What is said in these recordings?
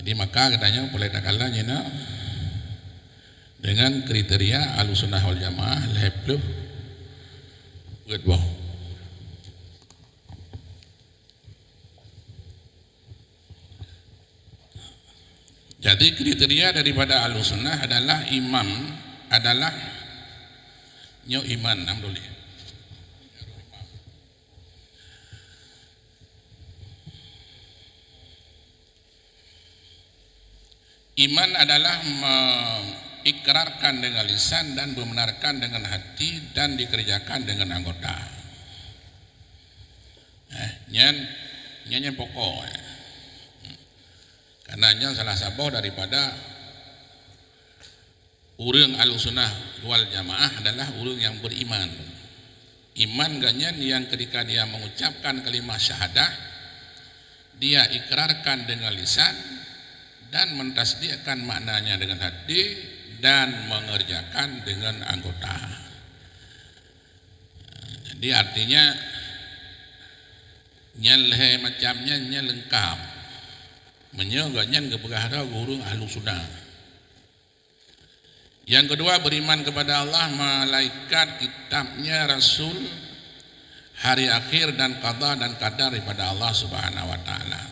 Jadi maka katanya boleh takalanya na dengan kriteria Ahlussunnah wal Jamaah lebih berbau. Jadi kriteria daripada Ahlussunnah adalah imam adalah nyo iman namduli. Iman adalah mengikrarkan dengan lisan dan membenarkan dengan hati dan dikerjakan dengan anggota. Nyanyi pokok. Karenanya salah satu daripada urang Ahlussunnah wal Jamaah adalah urang yang beriman. Iman ganyan yang ketika dia mengucapkan kalimat syahadah, dia ikrarkan dengan lisan dan mentasdiqkan maknanya dengan hati dan mengerjakan dengan anggota. Jadi artinya nyalhe macamnya lengkap. Menyoganyan kepada guru Ahlussunnah. Yang kedua, beriman kepada Allah, malaikat, kitabnya, Rasul, hari akhir dan qada dan qadar daripada Allah Subhanahu wa taala.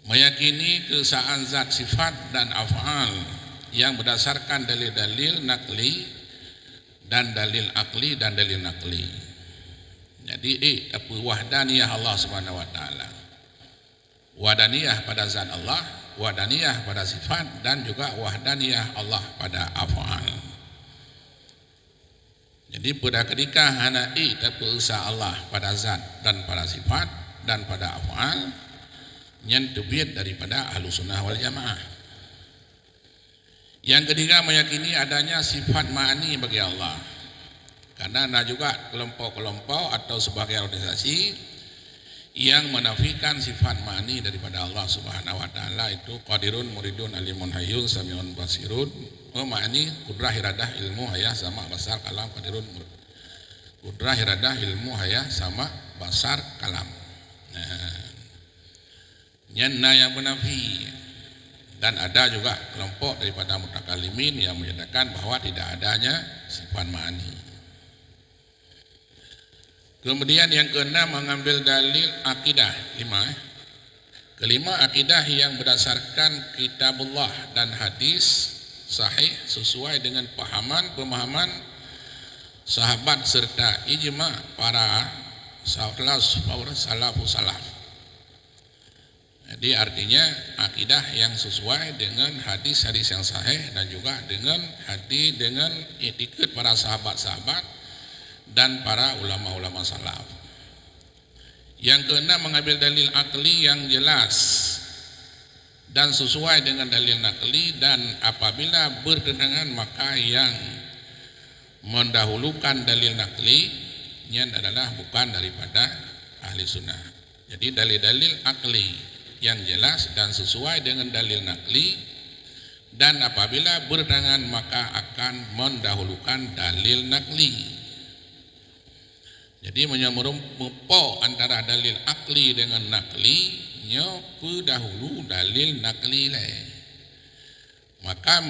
Meyakini keesaan zat, sifat dan af'al yang berdasarkan dalil-dalil nakli dan dalil akli dan dalil nakli. Jadi apa wahdaniyah Allah Subhanahu wa taala. Wahdaniyah pada zat Allah, wahdaniyah pada sifat, dan juga wahdaniyah Allah pada af'al. Jadi pada ketika hanai terpesa Allah pada zat dan pada sifat dan pada af'al, yang terbit daripada Ahlussunnah wal Jamaah. Yang ketiga, meyakini adanya sifat ma'ani bagi Allah. Karena ada juga kelompok-kelompok atau sebagai organisasi yang menafikan sifat ma'ani daripada Allah Subhanahu wa taala, itu qadirun, muridun, alimun, hayyun, samiun, basirun. Ma'ani kudrah, iradah, ilmu, hayah, sama basar, kalam. Qadirun, kudrah, iradah, ilmu, hayah, sama basar, kalam. Nyana yang menafi. Dan ada juga kelompok daripada mutakalimin yang menyatakan bahwa tidak adanya sifat ma'ani. Kemudian yang keenam, mengambil dalil akidah. Kelima, akidah yang berdasarkan kitabullah dan hadis sahih sesuai dengan pemahaman sahabat serta ijma para salafus salaf. Jadi artinya akidah yang sesuai dengan hadis-hadis yang sahih dan juga dengan hati dengan etiket para sahabat-sahabat dan para ulama-ulama salaf. Yang keenam, mengambil dalil akli yang jelas dan sesuai dengan dalil nakli, dan apabila bertentangan maka yang mendahulukan dalil nakli nya adalah bukan daripada ahli sunnah. Jadi dalil-dalil akli yang jelas dan sesuai dengan dalil nakli, dan apabila bertentangan maka akan mendahulukan dalil nakli. Jadi menyemurumpo antara dalil akli dengan nakli, nyo ku dahulu dalil nakli le. Maka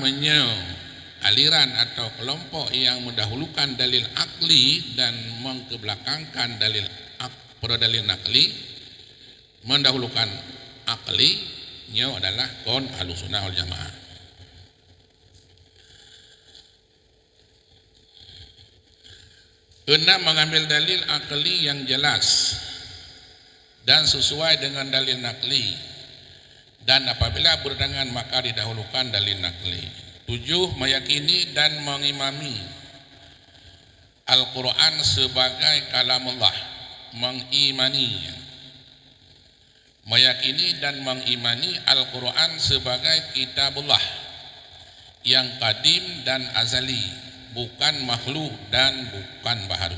aliran atau kelompok yang mendahulukan dalil akli dan mengkebelakangkan dalil nakli, mendahulukan akli, nyo adalah kon Ahlussunnah wal Jamaah. Enam, mengambil dalil akli yang jelas dan sesuai dengan dalil nakli, dan apabila bertentangan maka didahulukan dalil nakli. 7, meyakini dan mengimami Al-Quran sebagai kalamullah, meyakini dan mengimani Al-Quran sebagai kitabullah yang qadim dan azali, bukan makhluk dan bukan baharu.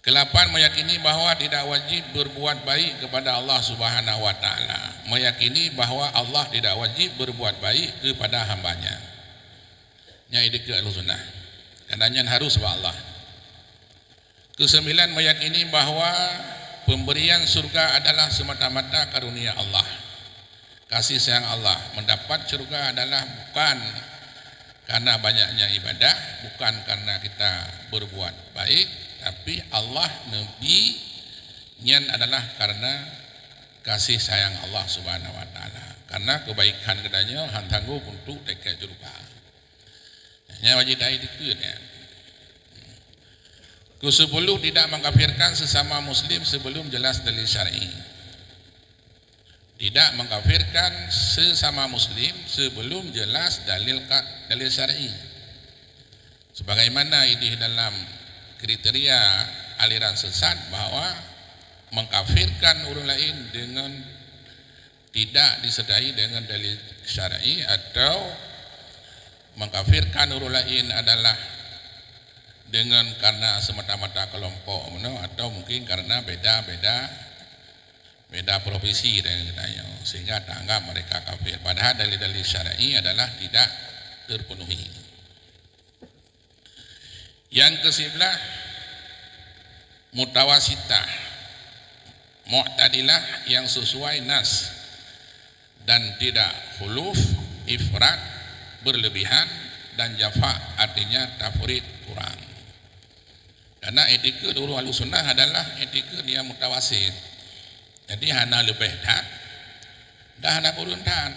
8, meyakini bahwa tidak wajib berbuat baik kepada Allah Subhanahu wa taala, meyakini bahwa Allah tidak wajib berbuat baik kepada hambanya. Nya ide ke Ahlussunnah. Kadanya harus kepada Allah. 9, meyakini bahwa pemberian surga adalah semata-mata karunia Allah, kasih sayang Allah. Mendapat surga adalah bukan karena banyaknya ibadah, bukan karena kita berbuat baik, tapi Allah Nabi nyan adalah karena kasih sayang Allah Subhanahu wa taala. Karena kebaikan kedanya han tangguh untuk dekat surga. Nya wajib dai dikeun ya. Ke-10 tidak mengkafirkan sesama muslim sebelum jelas dalil syar'i. Tidak mengkafirkan sesama muslim sebelum jelas dalil syar'i. Sebagaimana ini dalam kriteria aliran sesat bahwa mengkafirkan orang lain dengan tidak disertai dengan dalil syar'i, atau mengkafirkan orang lain adalah dengan karena semata-mata kelompok, atau mungkin karena beda profesi dengan kita, sehingga dianggap mereka kafir. Padahal dalil-dalil syar'i adalah tidak terpenuhi. Yang ke-11 mutawasitah, mu'tadilah yang sesuai nas dan tidak khuluf, ifrat berlebihan, dan jafa artinya tafrid kurang. Karena etika ulul sunnah adalah etika dia mutawasit. Jadi hana lebih dah hana kurun dah.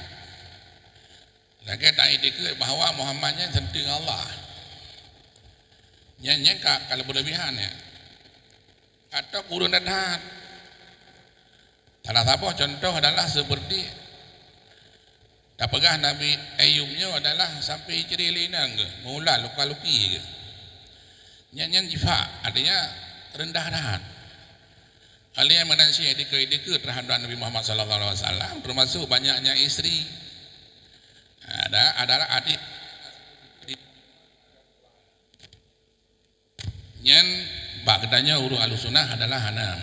Lagi tak etika bahawa Muhammadnya tentang Allah. Nyanyi kalau berlebihan ya. Atau kurun dah. Salah satu contoh adalah seperti apakah Nabi Ayubnya adalah sampai cerilina ke, mula luka-luki ke. Nyanyian jifa artinya rendah dah. Kalian menansi etika-etika terhadap Nabi Muhammad SAW, termasuk banyaknya istri. Adalah adik. Nyan bagdanya urung alusunah adalah hanam.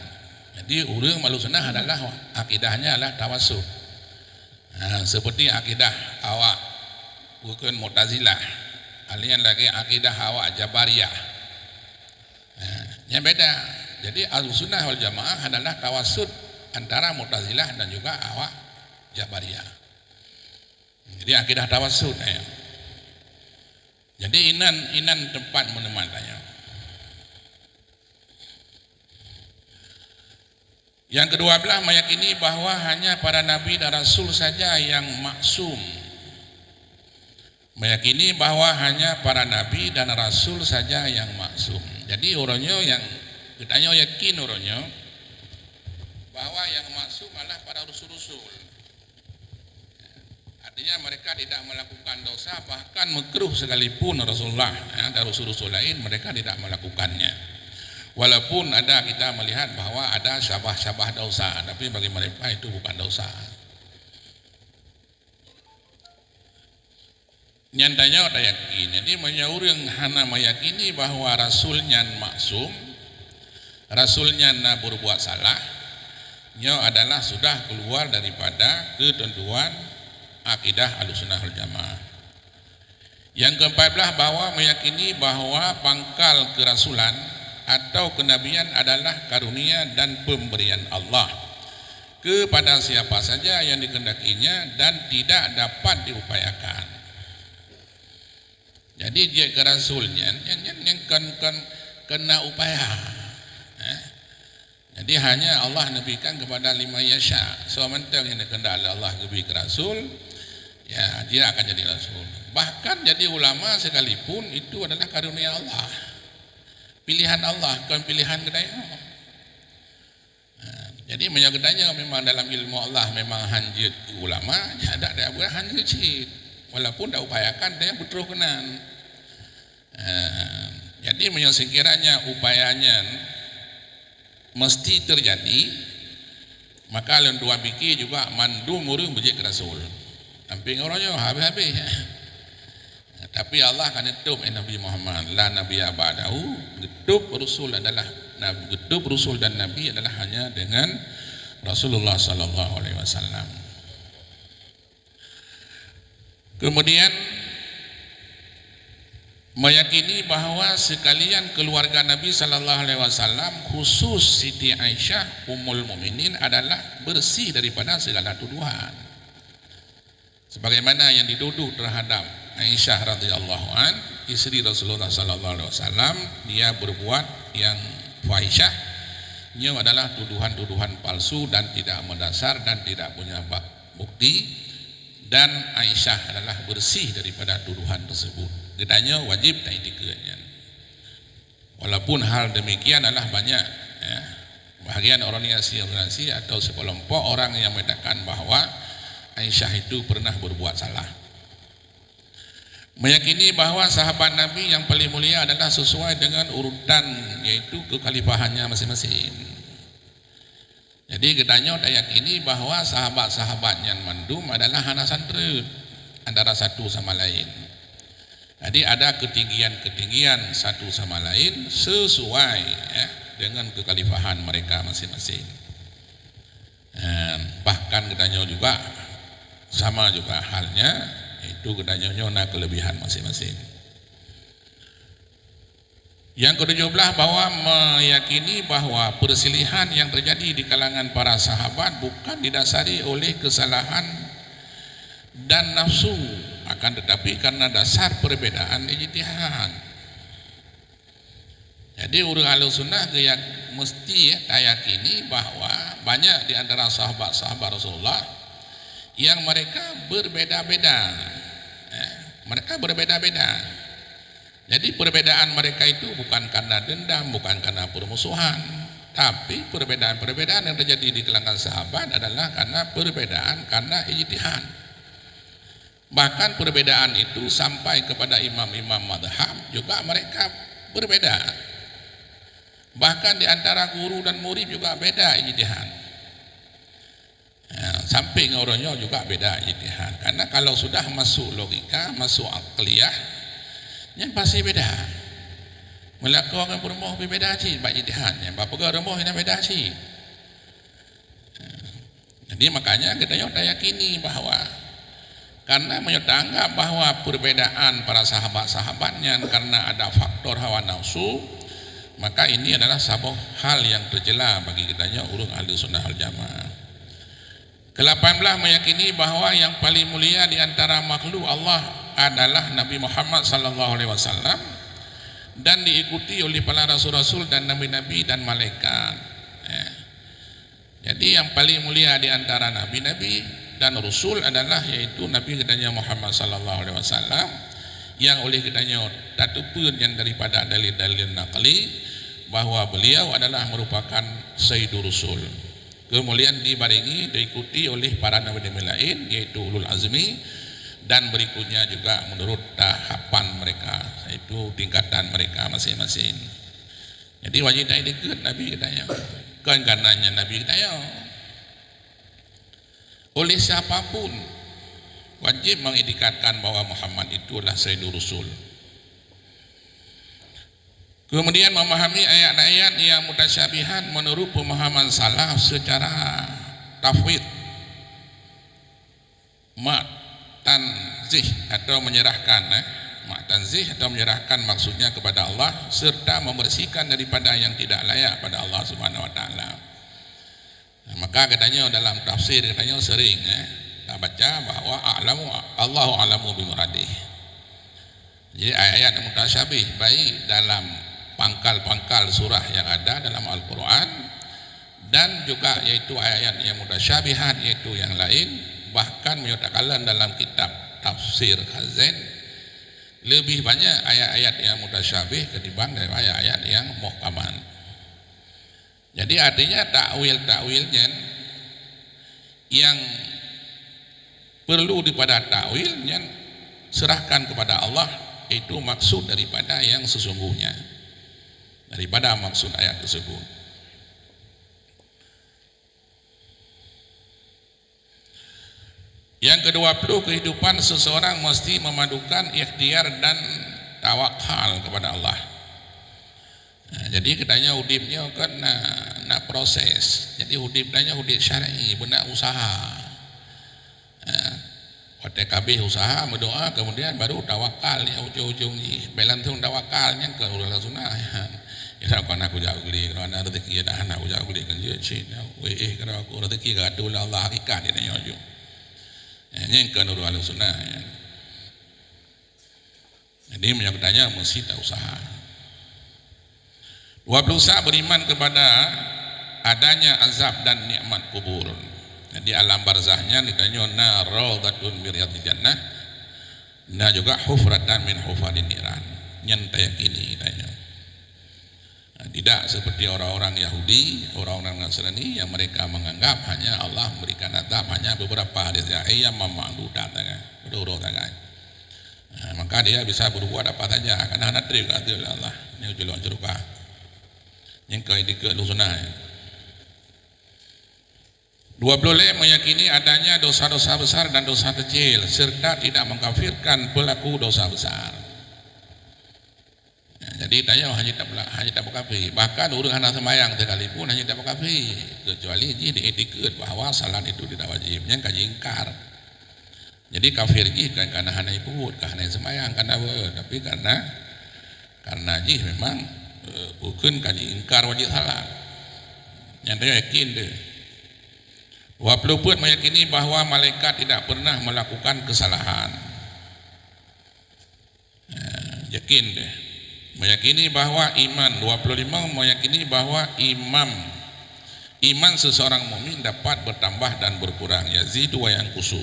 Jadi urung alusunah adalah akidahnya adalah tawassul. Seperti akidah awak bukan Mu'tazilah. Kalian lagi akidah awak Jabariyah. Yang beda. Jadi Ahlussunnah wal Jamaah adalah tawassul antara Mu'tazilah dan juga awak Jabariyah. Jadi akidah tawassul ya. Jadi inan tempat menematnya. Yang ke-12 meyakini bahwa hanya para nabi dan rasul saja yang maksum. Meyakini bahwa hanya para nabi dan rasul saja yang maksum. Jadi orangnya yang kitanya yakin orangnya bahwa yang maksum adalah para rasul-rasul. Artinya mereka tidak melakukan dosa, bahkan makruh sekalipun Rasulullah dan rasul-rasul lain mereka tidak melakukannya. Walaupun ada kita melihat bahwa ada syabah-syabah dosa, tapi bagi mereka itu bukan dosa. Nyantanya ada yakin. Jadi orang hana meyakini bahwa rasulnya maksum, rasulnya na berbuat salah, nya adalah sudah keluar daripada ketentuan akidah Ahlussunnah wal Jamaah. Yang ke-14 bahwa meyakini bahwa pangkal kerasulan atau kenabian adalah karunia dan pemberian Allah kepada siapa saja yang dikehendakinya dan tidak dapat diupayakan. Jadi dia kerasulnya yang kena upaya. Jadi hanya Allah nabikan kepada 5 yasha. Sementara yang dikehendaki Allah lebih kerasul, ya dia akan jadi rasul. Bahkan jadi ulama sekalipun itu adalah karunia Allah. Pilihan Allah, bukan pilihan kedaya. Jadi menyagedanya memang dalam ilmu Allah memang hanjit ulama, ya ada buat hanjit cik. Walaupun dah upayakan dia betul kenan. Jadi sekiranya upayanya mesti terjadi, maka lain dua biki juga mandu murung bejik rasul. Samping orangnya habis-habis. Tapi Allah akan tutup Nabi Muhammad la nabiyya ba'dahu. Tutup rasul adalah tutup rasul dan nabi adalah hanya dengan Rasulullah sallallahu alaihi wasallam. Kemudian meyakini bahwa sekalian keluarga Nabi sallallahu alaihi wasallam khusus Siti Aisyah Ummul Mukminin adalah bersih daripada segala tuduhan. Sebagaimana yang dituduh terhadap Aisyah radhiyallahu an, istri Rasulullah sallallahu alaihi wasallam, dia berbuat yang fahisyah, nya adalah tuduhan-tuduhan palsu dan tidak mendasar dan tidak punya bukti, dan Aisyah adalah bersih daripada tuduhan tersebut. Gedanya wajib tak itikanya. Walaupun hal demikian adalah banyak bahagian organisasi atau sekelompok orang yang mengatakan bahwa Aisyah itu pernah berbuat salah. Meyakini bahwa sahabat Nabi yang paling mulia adalah sesuai dengan urutan, yaitu kekhalifahannya masing-masing. Jadi gedanya tak yakini bahwa sahabat-sahabat yang mandum adalah hana santri antara satu sama lain. Jadi ada ketinggian-ketinggian satu sama lain sesuai dengan kekhalifahan mereka masing-masing. Bahkan katanya juga sama juga halnya, itu katanya nyona kelebihan masing-masing. Yang ke-17 bahwa meyakini bahwa perselisihan yang terjadi di kalangan para sahabat bukan didasari oleh kesalahan dan nafsu, akan tetapi karena dasar perbedaan ijtihad. Jadi orang Ahlussunnah mesti yakini bahwa banyak di antara sahabat-sahabat Rasulullah yang mereka berbeda-beda. Mereka berbeda-beda. Jadi perbedaan mereka itu bukan karena dendam, bukan karena permusuhan, tapi perbedaan-perbedaan yang terjadi di kalangan sahabat adalah karena perbedaan karena ijtihad. Bahkan perbedaan itu sampai kepada imam-imam madhab juga mereka berbeda. Bahkan di antara guru dan murid juga beda ijtihad. Sampai orangnya juga beda ijtihad. Karena kalau sudah masuk logika, masuk akliyah, yang pasti beda. Melakukan bermoh berbeda sih, bak ijtihadnya. Bapa bermoh ini beda sih. Jadi makanya kita tak yakini bahwa karena menyanggap bahwa perbedaan para sahabat-sahabatnya karena ada faktor hawa nafsu, maka ini adalah sebuah hal yang tercela bagi kitanya urung Ahlussunnah wal Jamaah. Ke-18 meyakini bahwa yang paling mulia di antara makhluk Allah adalah Nabi Muhammad sallallahu alaihi wasallam dan diikuti oleh para rasul-rasul dan nabi-nabi dan malaikat. Jadi yang paling mulia di antara nabi-nabi dan Rasul adalah yaitu Nabi kitanya Muhammad sallallahu alaihi wasallam, yang oleh kitanya tatupun yang daripada dalil-dalil naqli bahwa beliau adalah merupakan Sayyidur Rasul. Kemudian dibarengi diikuti oleh para nabi-nabi lain yaitu ulul azmi, dan berikutnya juga menurut tahapan mereka, yaitu tingkatan mereka masing-masing. Jadi wajib tak ikut Nabi kitanya. Kan karenanya Nabi kitanya oleh siapapun wajib mengidikatkan bahwa Muhammad itulah Sayyidur Rasul. Kemudian memahami ayat-ayat yang mutasyabihat menurut pemahaman salaf secara tafwid, tanzih atau menyerahkan, tanzih atau menyerahkan maksudnya kepada Allah, serta membersihkan daripada yang tidak layak pada Allah Subhanahu wa taala. Maka katanya dalam tafsir katanya sering kita baca bahwa Allahu a'lamu bimuradih. Jadi ayat-ayat mutasyabih baik dalam pangkal-pangkal surah yang ada dalam Al-Quran dan juga yaitu ayat yang mutasyabihat yaitu yang lain, bahkan menyatakan dalam kitab tafsir Khazin lebih banyak ayat-ayat yang mutasyabih ketimbang dari ayat-ayat yang muhkaman. Jadi artinya takwil-takwilnya yang perlu daripada takwilnya serahkan kepada Allah, itu maksud daripada yang sesungguhnya daripada maksud ayat tersebut. Yang ke-20, kehidupan seseorang mesti memadukan ikhtiar dan tawakal kepada Allah. Jadi katanya hudibnya kan nak proses. Jadi hudibnya hudib syar'i, benda usaha. OTKB usaha berdoa kemudian baru tawakal ya ujung-ujung ni belantung tawakalnya ke urang sunnah ya kan aku jauh geli kerana rezeki dah anak aku jauh geli kan je cik kalau aku rezeki gaduh Allah hakikat dia nanya ujung yang kan urang sunnah ya. Jadi menyangkutnya mesti tak usaha. 20 beriman kepada adanya azab dan nikmat kubur. Jadi alam barzahnya ditanya naradhatun min riyadil jannah, nah juga hufratan min hufadin niran. Nyantai yakini tanya. Tidak seperti orang-orang Yahudi, orang-orang Nasrani yang mereka menganggap hanya Allah memberikan azab hanya beberapa hari saja. Ayam ma'dudat tangan, berdua tangan. Maka dia bisa berbuat apa saja karena anak trik kata Allah. Ini ujulun jerukah. Yang kau dikit lusunah. 20 meyakini adanya dosa-dosa besar dan dosa kecil serta tidak mengkafirkan pelaku dosa besar. Jadi tanya hanya tak berkafir. Bahkan orang anak sembahyang sekalipun hanya tak berkafir kecuali dia dietiket bahawa salat itu tidak wajibnya kaji ingkar. Jadi kafir ji kan karena hanya ikut, karena sembahyang karena tapi karena ji memang bukan kaji ingkar wajib salat. Yang dia yakin dia. 20 pun meyakini bahawa malaikat tidak pernah melakukan kesalahan. Yakin dia. Meyakini bahawa iman 25 meyakini bahawa iman seseorang mukmin dapat bertambah dan berkurang yazidu wa yanqusu.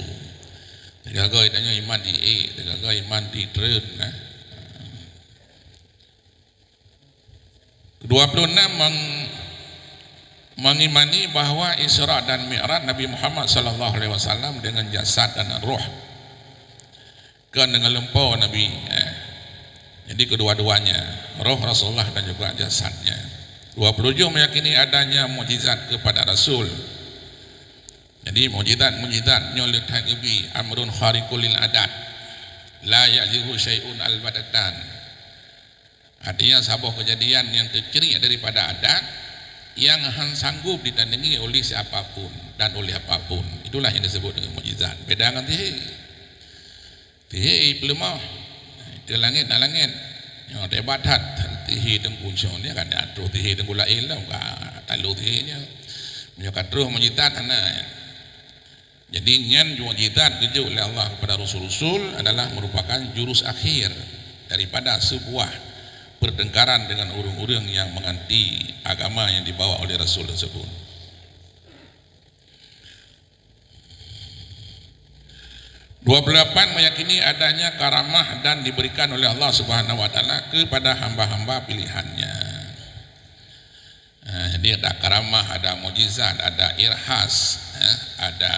Tegaga itanya iman di tegaga iman di trend nah. 26 mengimani bahawa Isra dan Mi'raj Nabi Muhammad sallallahu alaihi wasallam dengan jasad dan roh kan dengan lempau Nabi jadi kedua-duanya roh Rasulullah dan juga jasadnya. 27 meyakini adanya mukjizat kepada Rasul. Jadi mukjizat nyoleh takibi amrun khariqul lil adat la ya'zihu syai'un al-badatan. Artinya sebuah kejadian yang terciri daripada adat yang sanggup ditandingi oleh siapapun dan oleh apapun. Itulah yang disebut dengan mukjizat. Beda dengan tihe pelemah di langit na langit yang debatat tihe tengkuncong dia kan aduh tihe tenggulail lah talu tihe nya menyokatruh mukjizat ana. Jadi nyan mukjizat keju oleh Allah kepada rasul-rasul adalah merupakan jurus akhir daripada sebuah pertengkaran dengan orang-orang yang menganti agama yang dibawa oleh Rasul tersebut. 28 meyakini adanya karamah dan diberikan oleh Allah Subhanahu wa taala kepada hamba-hamba pilihannya. Jadi ada karamah, ada mukjizat, ada irhas, ada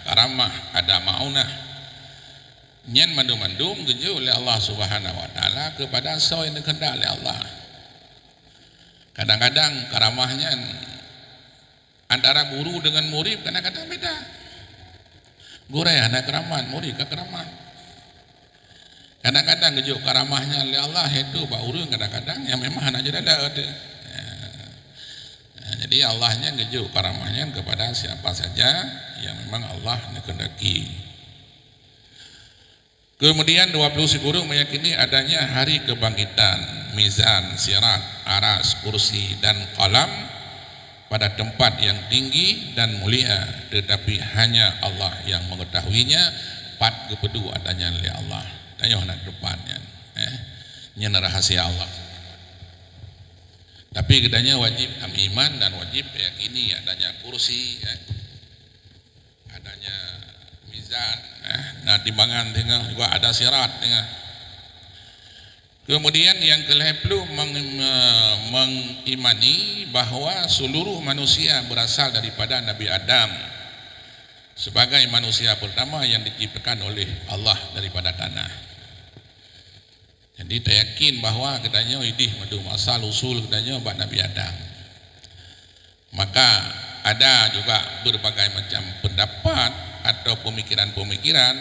karamah, ada maunah. Nyan mandum-mandum keju oleh Allah Subhanahu wa taala kepada seorang yang dikehendak oleh Allah. Kadang-kadang karamahnya antara guru dengan murid kadang-kadang beda. Guru ada keramat, murid ke keramat. Kadang-kadang keju karamahnya oleh Allah itu pak urang kadang-kadang yang memang anak jadi ada. Jadi Allahnya keju karamahnya kepada siapa saja yang memang Allah dikehendaki. Kemudian 20 guru meyakini adanya hari kebangkitan, mizan, sirat, aras, kursi dan qalam pada tempat yang tinggi dan mulia, tetapi hanya Allah yang mengetahuinya. Pat kepedu adanya oleh Allah. Tanya nak depannya. Ini rahasia Allah. Tapi katanya wajib iman dan wajib yakini adanya kursi, adanya mizan, nah timbangan tengah juga ada sirat tengah. Kemudian yang ke-10 mengimani bahawa seluruh manusia berasal daripada Nabi Adam sebagai manusia pertama yang diciptakan oleh Allah daripada tanah. Jadi kita yakin bahawa katanya idih madu asal usul katanya bab Nabi Adam. Maka ada juga berbagai macam pendapat atau pemikiran-pemikiran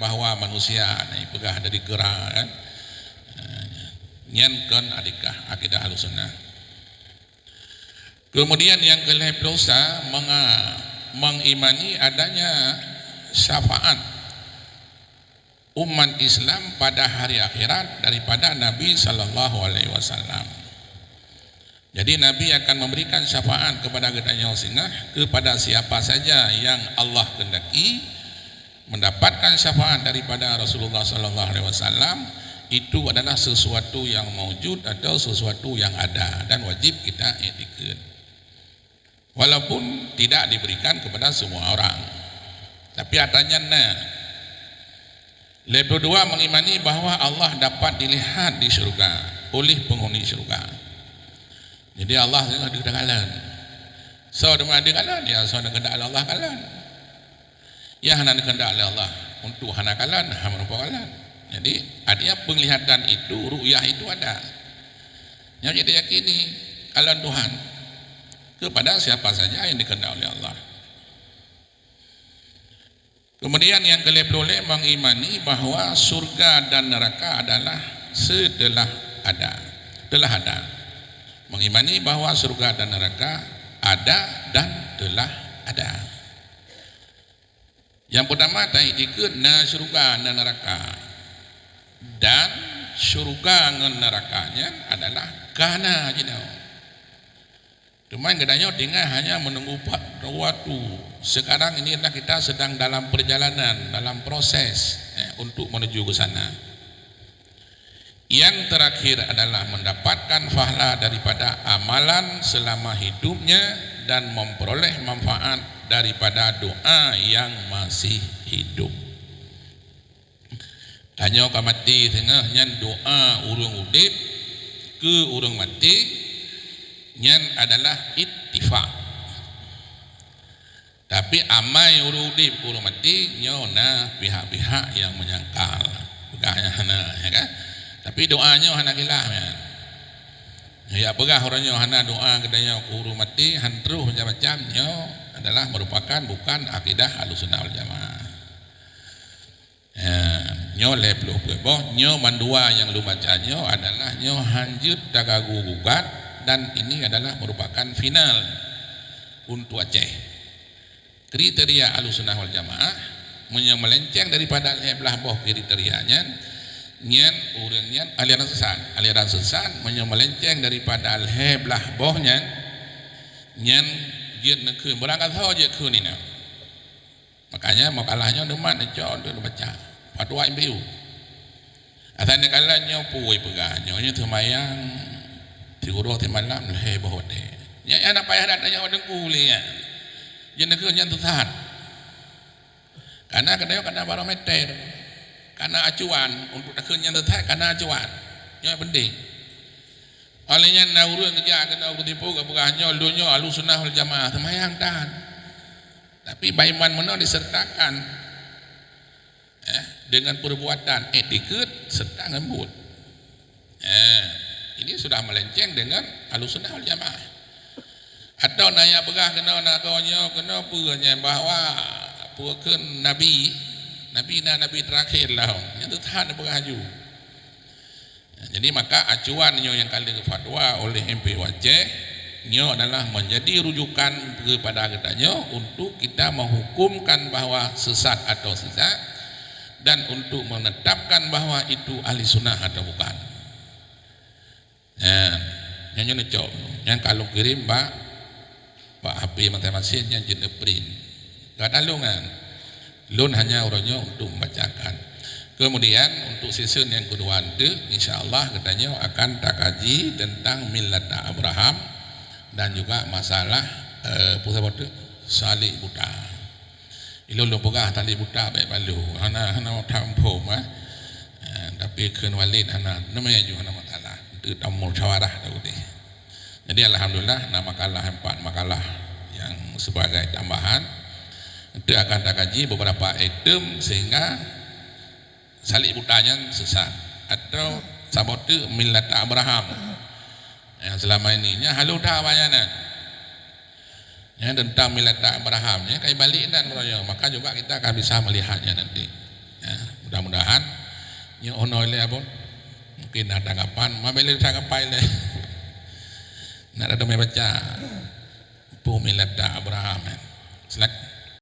bahawa manusia ini pegah dari gerak kan nyankan adikah akidah Ahlussunnah. Kemudian yang ke-11 mengimani adanya syafaat umat Islam pada hari akhirat daripada Nabi sallallahu alaihi wasallam. Jadi Nabi akan memberikan syafaat kepada gedanya singah kepada siapa saja yang Allah kehendaki mendapatkan syafaat daripada Rasulullah sallallahu alaihi wasallam. Itu adalah sesuatu yang maujud atau sesuatu yang ada dan wajib kita iktikad. Walaupun tidak diberikan kepada semua orang. Tapi adanya level 2 mengimani bahwa Allah dapat dilihat di syurga oleh penghuni syurga. Jadi Allah ada kalan. So ada kalan ya, so ada kehendak Allah kalan. Ya hana kehendak Allah untuk hana kalan, hana merupa kalan. Jadi artinya penglihatan itu, ru'yah itu ada. Yang kita yakini kalan Tuhan kepada siapa saja yang dikehendaki oleh Allah. Kemudian yang kelebih mengimani bahwa surga dan neraka adalah telah ada. Mengimani bahwa surga dan neraka ada dan telah ada. Yang pertama ta'ikad na surga dan neraka. Dan surga dan nerakanya adalah kana gitu. Cuma kadangnya tinggal hanya menunggu waktu. Sekarang ini adalah kita sedang dalam perjalanan, dalam proses untuk menuju ke sana. Yang terakhir adalah mendapatkan pahala daripada amalan selama hidupnya dan memperoleh manfaat daripada doa yang masih hidup. Hanya orang mati tengahnya doa urung udip ke urung mati nyan adalah ittifaq. Tapi amai urung udip urung mati nyona pihak-pihak yang menyangkal. Pegahnya hana ya kan? Tapi doanya hana kilah kan. Ya pegah orangnya hana doa kedanya urung mati hantruh macam-macam nyo adalah merupakan bukan akidah Ahlussunnah wal Jamaah. Nyo lepluh boh nyo mandua yang lu bacanya adalah nyo hanjut dagagu gugat dan ini adalah merupakan final untuk Aceh. Kriteria Ahlussunnah wal Jamaah melenceng daripada belah boh kriterianya nyen urangnya aliran sesat melenceng daripada belah bohnya nyen dia nak berangkat saja ke ni nak. Makanya makalahnya demat cok dia baca fatwa MPU. Asalnya kalanya puai pegahnya nya termayang tiuruh ti malam leh bohode. Nya anak payah datanya wadeng kuli ya. Dia nak nya sesat. Karena barometer. Karena acuan untuk nakenya sesat karena acuan. Nya penting. Olehnya naurun kerja kena tipu ke pegahnya lunya Ahlussunnah wal Jamaah termayang dan. Tapi baiman mana disertakan dengan perbuatan etikad serta lembut. Ini sudah melenceng dengan Ahlussunnah wal Jamaah. Atau naya begah kena nakonyo kena punya bahwa puakeun nabi terakhir lah. Yang tahan begaju. Jadi maka acuan yang kali fatwa oleh MPU Aceh nyo adalah menjadi rujukan kepada katanya untuk kita menghukumkan bahwa sesat atau sesat dan untuk menetapkan bahwa itu ahli sunnah atau bukan. Yang nyocok, yang kalau kirim Pak HP matematiknya jenis print, gak ada lungan, lun hanya orangnya untuk membacakan. Kemudian untuk season yang kedua itu, insya Allah katanya akan tak kaji tentang millat Abraham dan juga masalah pusat salik buta. Ilo lo pegah tali buta baik balu. Hana tampom tapi keun walid hana namanya juga nama masalah. Itu tamu syawarah tahu deh. Jadi alhamdulillah nama makalah 4 makalah yang sebagai tambahan itu akan tak kaji beberapa item sehingga salik butanya sesat atau sabotu millat Abraham yang selama ini nya halu dah bayana ya tentang millat Abraham ya kai balik dan maka juga kita akan bisa melihatnya nanti ya, mudah-mudahan nya ono le abon mungkin ada tanggapan mabele tanggapan le nak ada baca pu millat Abraham silakan.